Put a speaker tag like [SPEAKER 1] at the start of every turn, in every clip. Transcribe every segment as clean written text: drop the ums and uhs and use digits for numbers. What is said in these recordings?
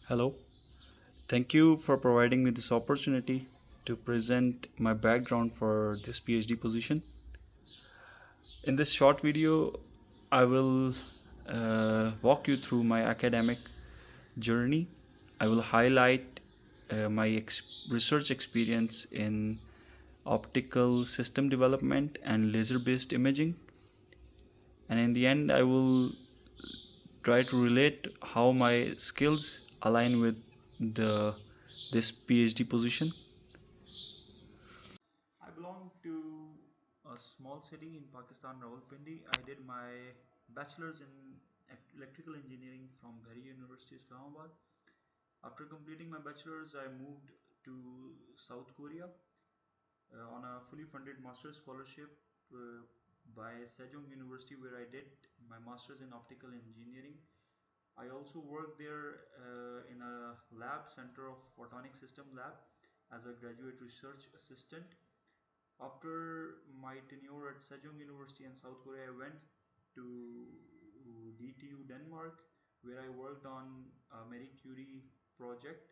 [SPEAKER 1] Hello. Thank you for providing me this opportunity to present my background for this PhD position. In this short video, I will walk you through my academic journey. I will highlight my research experience in optical system development and laser based imaging. And in the end, I will try to relate how my skills align with the this PhD position. I belong to a small city in Pakistan, Rawalpindi. I did my bachelor's in electrical engineering from Bahri University, Islamabad. After completing my bachelor's, I moved to South Korea on a fully funded master's scholarship uh, by Sejong University, where I did my master's in optical engineering. I also worked there in a lab, Center of Photonic System Lab, as a graduate research assistant. After my tenure at Sejong University in South Korea, I went to DTU Denmark, where I worked on a Marie Curie project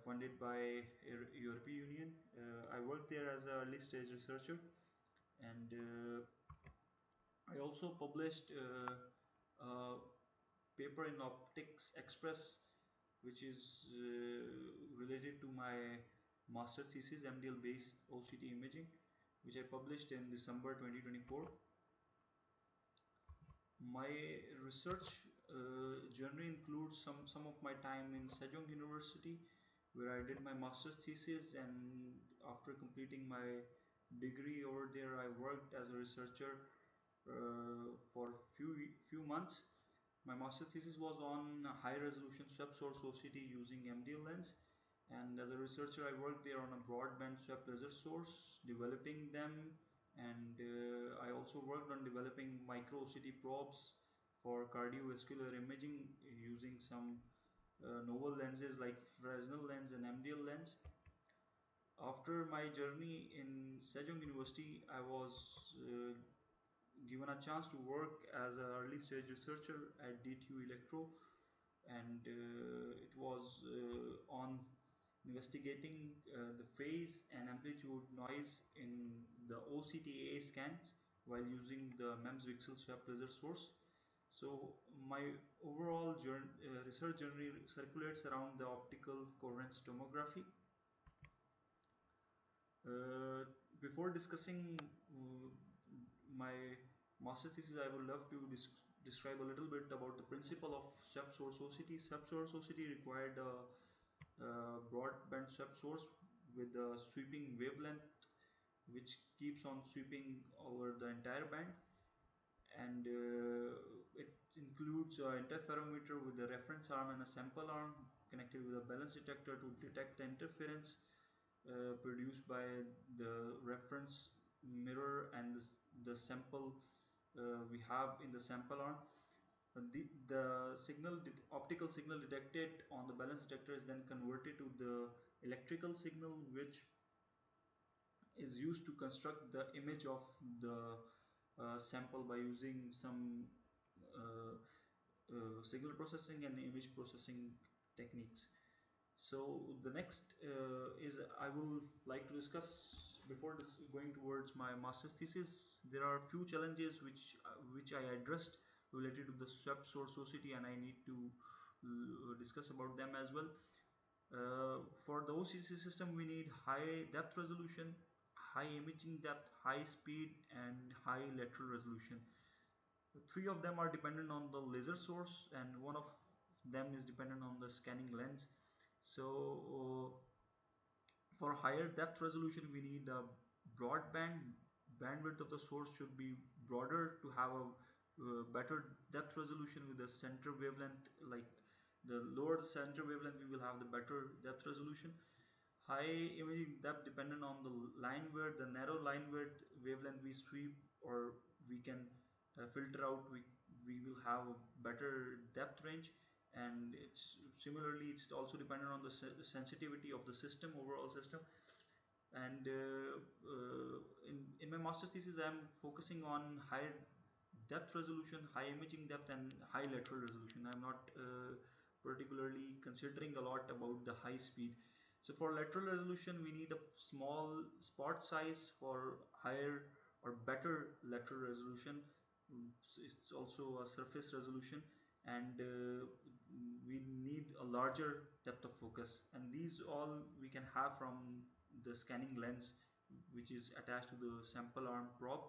[SPEAKER 1] funded by European Union. I worked there as an early stage researcher, and I also published a paper in Optics Express, which is related to my master thesis, MDL based OCT imaging, which I published in December 2024. My research journey includes some of my time in Sejong University, where I did my master's thesis, and after completing my degree over there, I worked as a researcher for few months. My master thesis was on high resolution swept source OCT using MDL lens, and as a researcher, I worked there on a broadband swept laser source, developing them, and I also worked on developing micro OCT probes for cardiovascular imaging using some novel lenses like Fresnel lens and MDL lens. After my journey in Sejong University, I was given a chance to work as an early stage researcher at DTU Electro, and it was on investigating the phase and amplitude noise in the OCTA scans while using the MEMS VXL swept laser source. So my overall research journey circulates around the optical coherence tomography. Uh, Before discussing my master thesis, I would love to describe a little bit about the principle of swept source OCT. Swept source OCT required a broadband swept source with a sweeping wavelength which keeps on sweeping over the entire band, and it includes an interferometer with a reference arm and a sample arm connected with a balance detector to detect the interference produced by the reference mirror and the sample we have in the sample arm. The optical signal detected on the balance detector is then converted to the electrical signal, which is used to construct the image of the sample by using some uh, signal processing and image processing techniques. So the next is I will like to discuss before going towards my master's thesis. There are a few challenges which I addressed related to the swept source OCT, and I need to discuss about them as well. For the OCC system, we need high depth resolution, high imaging depth, high speed, and high lateral resolution. Three of them are dependent on the laser source, and one of them is dependent on the scanning lens. So, for higher depth resolution, we need a broadband. Bandwidth of the source should be broader to have a better depth resolution with the center wavelength. Like the lower the center wavelength, we will have the better depth resolution. High imaging depth dependent on the line width, the narrow line width wavelength we sweep or we can filter out, we will have a better depth range. And it's similarly it's also dependent on the sensitivity of the system, overall system. And in my master's thesis, I'm focusing on high depth resolution, high imaging depth, and high lateral resolution. I'm not particularly considering a lot about the high speed. So for lateral resolution, we need a small spot size for higher or better lateral resolution. It's also a surface resolution, and we need a larger depth of focus. And these all we can have from the scanning lens, which is attached to the sample arm probe.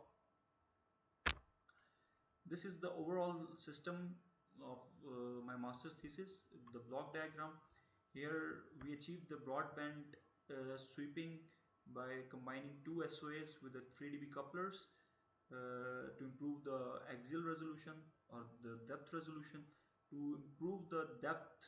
[SPEAKER 1] This is the overall system of my master's thesis, the block diagram. Here we achieved the broadband sweeping by combining two SOAs with the 3 dB couplers to improve the axial resolution or the depth resolution. To improve the depth,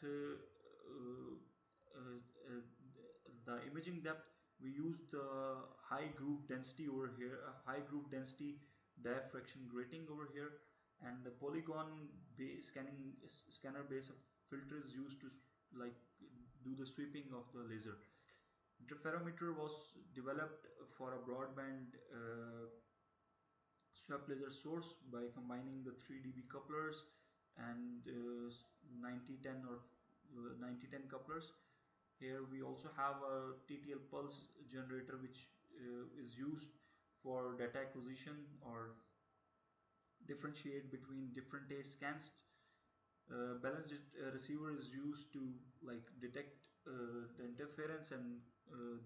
[SPEAKER 1] the imaging depth, we used the high groove density over here, high groove density diffraction grating over here, and the polygon base scanner base of filter is used to like do the sweeping of the laser. Interferometer was developed for a broadband swept laser source by combining the 3 dB couplers and 9010 or 9010 couplers. Here we also have a TTL pulse generator, which is used for data acquisition or differentiate between different A scans. Balanced receiver is used to like detect the interference, and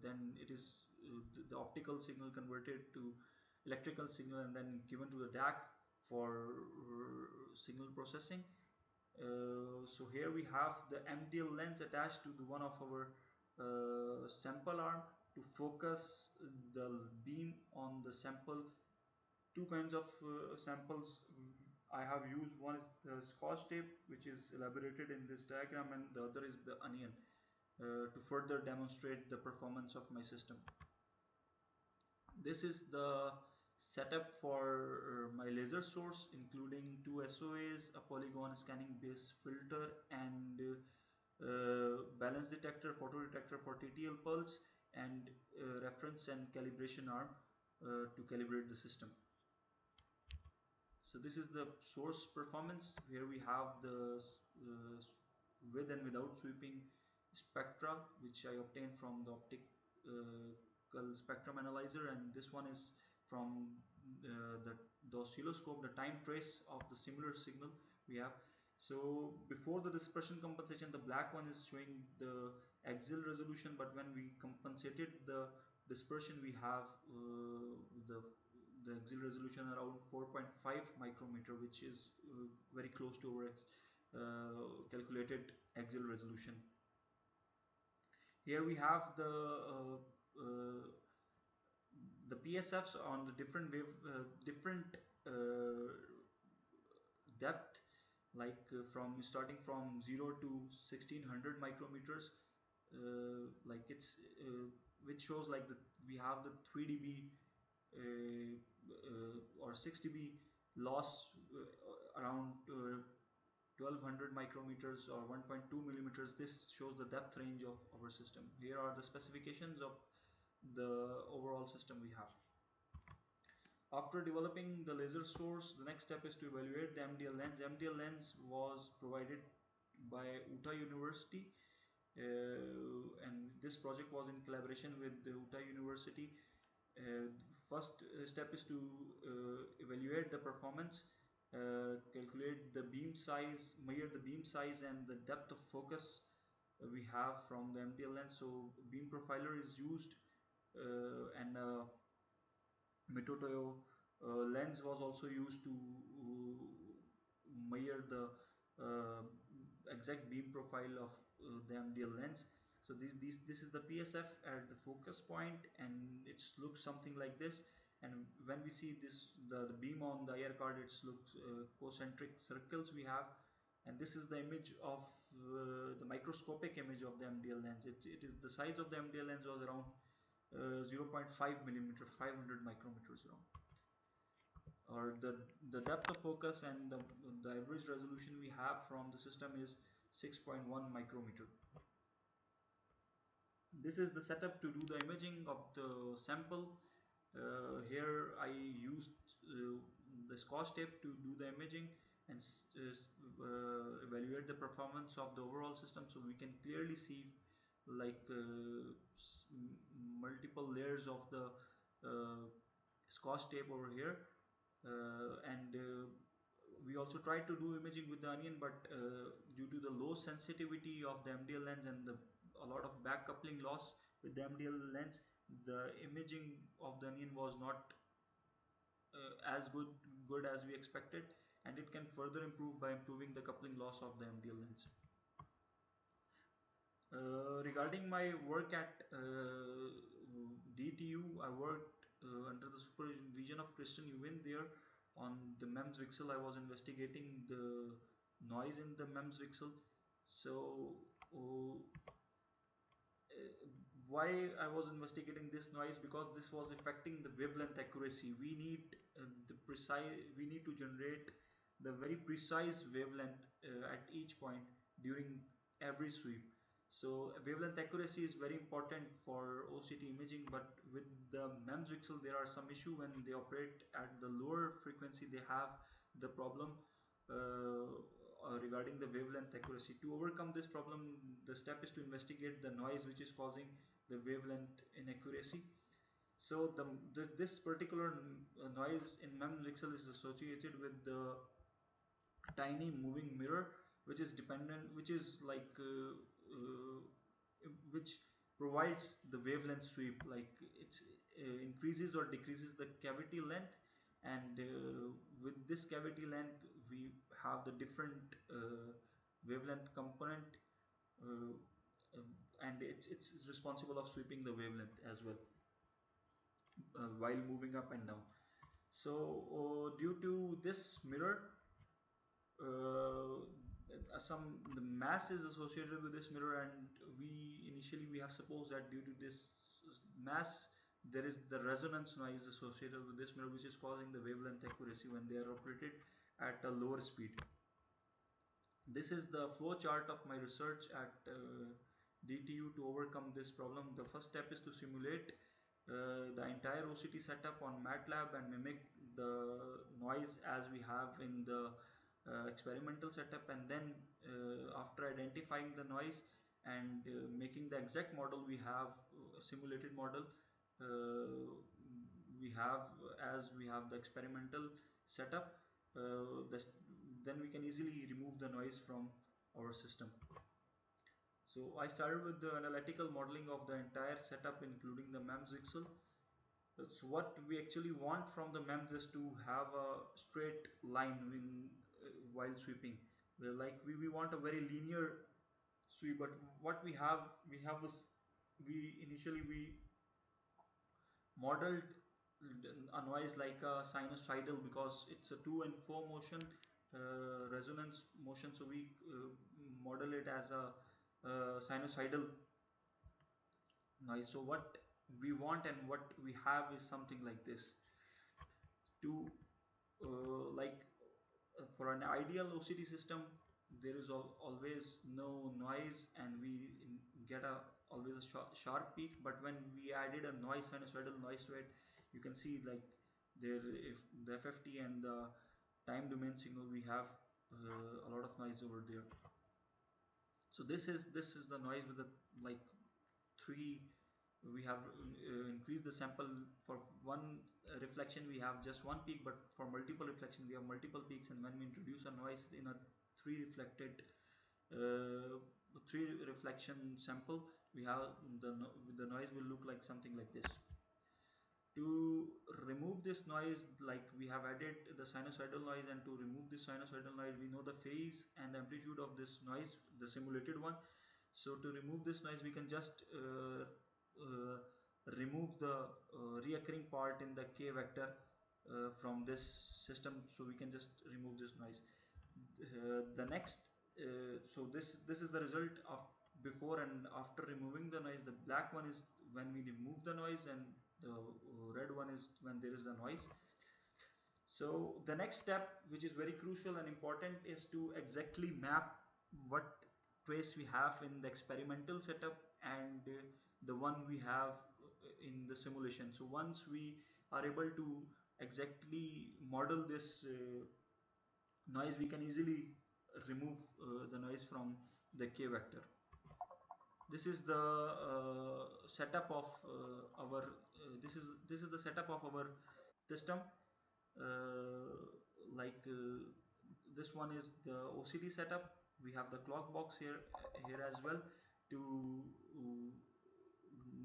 [SPEAKER 1] then it is the optical signal converted to electrical signal and then given to the DAC for signal processing. So here we have the MDL lens attached to the one of our sample arm to focus the beam on the sample. Two kinds of samples I have used. One is the scotch tape, which is elaborated in this diagram, and the other is the onion to further demonstrate the performance of my system. This is the setup for my laser source, including two SOAs, a polygon scanning base filter, and balance detector, photo detector for TTL pulse, and reference and calibration arm to calibrate the system. So this is the source performance. Here we have the with and without sweeping spectra, which I obtained from the optical spectrum analyzer, and this one is from the oscilloscope, the time trace of the similar signal we have. So before the dispersion compensation, the black one is showing the axial resolution, but when we compensated the dispersion, we have the axial resolution around 4.5 micrometer, which is very close to our calculated axial resolution. Here we have the PSFs on the different wave, different depth, like from starting from 0 to 1600 micrometers, like it's which shows like we have the 3 dB or 6 dB loss around 1200 micrometers or 1.2 millimeters. This shows the depth range of our system. Here are the specifications of the overall system we have. After developing the laser source, the next step is to evaluate the MDL lens. MDL lens was provided by Utah University, and this project was in collaboration with the Utah University. First step is to evaluate the performance, calculate the beam size, measure the beam size and the depth of focus we have from the MDL lens. So beam profiler is used, and Mitutoyo lens was also used to measure the uh, exact beam profile of the MDL lens. So this is the PSF at the focus point, and it looks something like this. And when we see this, the beam on the IR card, it looks concentric circles we have. And this is the image of the microscopic image of the MDL lens. It is the size of the MDL lens was around 0.5 millimeter, 500 micrometers around. Or the depth of focus and the average resolution we have from the system is 6.1 micrometer. This is the setup to do the imaging of the sample. Here I used the scotch tape to do the imaging, and evaluate the performance of the overall system, so we can clearly see like multiple layers of the uh, scotch tape over here, and we also tried to do imaging with the onion, but due to the low sensitivity of the MDL lens and a lot of back coupling loss with the MDL lens, the imaging of the onion was not as good as we expected, and it can further improve by improving the coupling loss of the MDL lens. Regarding my work at DTU, I worked under the supervision of Christian Ewin there on the MEMS VCSEL. I was investigating the noise in the MEMS VCSEL. So, why I was investigating this noise? Because this was affecting the wavelength accuracy. We need we need to generate the very precise wavelength at each point during every sweep. So wavelength accuracy is very important for OCT imaging, but with the MEMS VCSEL there are some issue when they operate at the lower frequency. They have the problem regarding the wavelength accuracy. To overcome this problem, the step is to investigate the noise which is causing the wavelength inaccuracy. So this particular noise in MEMS VCSEL is associated with the tiny moving mirror, which is dependent, which is like which provides the wavelength sweep, like it increases or decreases the cavity length, and with this cavity length we have the different wavelength component, uh, and it's responsible of sweeping the wavelength as well while moving up and down. So due to this mirror, some the mass is associated with this mirror, and we initially we have supposed that due to this mass there is the resonance noise associated with this mirror, which is causing the wavelength accuracy when they are operated at a lower speed. This is the flow chart of my research at DTU to overcome this problem. The first step is to simulate the entire OCT setup on MATLAB and mimic the noise as we have in the experimental setup, and then after identifying the noise and making the exact model, we have a simulated model we have as we have the experimental setup. Then we can easily remove the noise from our system. So I started with the analytical modeling of the entire setup, including the MEMS VCSEL. So what we actually want from the MEMS is to have a straight line while sweeping. We want a very linear sweep, but what we have was we modeled a noise like a sinusoidal, because it's a to and fro motion, resonance motion, so we model it as a sinusoidal noise. So what we want and what we have is something like this. To like For an ideal OCT system, there is always no noise, and we get a always a sharp peak. But when we added a noise, sinusoidal noise to it, you can see like there, if the FFT and the time domain signal, we have a lot of noise over there. So this is the noise with the like three. We have increased the sample. For one reflection we have just one peak, but for multiple reflection we have multiple peaks, and when we introduce a noise in a three reflected uh, three reflection sample, we have the noise will look like something like this. To remove this noise, like we have added the sinusoidal noise, and to remove this sinusoidal noise we know the phase and amplitude of this noise, the simulated one. So to remove this noise we can just uh, remove the reoccurring part in the k vector from this system, so we can just remove this noise. The next So this is the result of before and after removing the noise. The black one is when we remove the noise, and the red one is when there is a noise. So the next step, which is very crucial and important, is to exactly map what trace we have in the experimental setup and the one we have in the simulation. So once we are able to exactly model this noise, we can easily remove the noise from the k vector. This is the setup of our this is the setup of our system. uh, like this one is the OCD setup. We have the clock box here as well to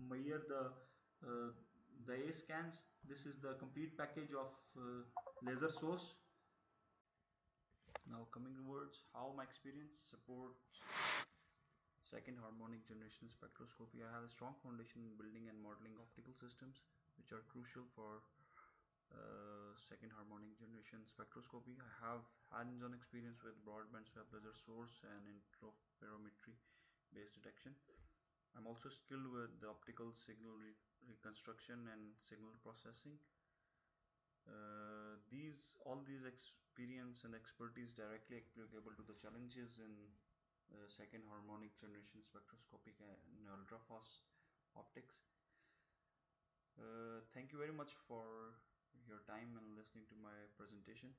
[SPEAKER 1] measure uh, the A scans. This is the complete package of laser source. Now coming towards how my experience supports second harmonic generation spectroscopy. I have a strong foundation in building and modeling optical systems, which are crucial for second harmonic generation spectroscopy. I have hands-on experience with broadband swab laser source and interferometry based detection. I'm also skilled with the optical signal reconstruction and signal processing. These all these experience and expertise directly applicable to the challenges in second harmonic generation spectroscopic and ultra fast optics. Thank you very much for your time and listening to my presentation.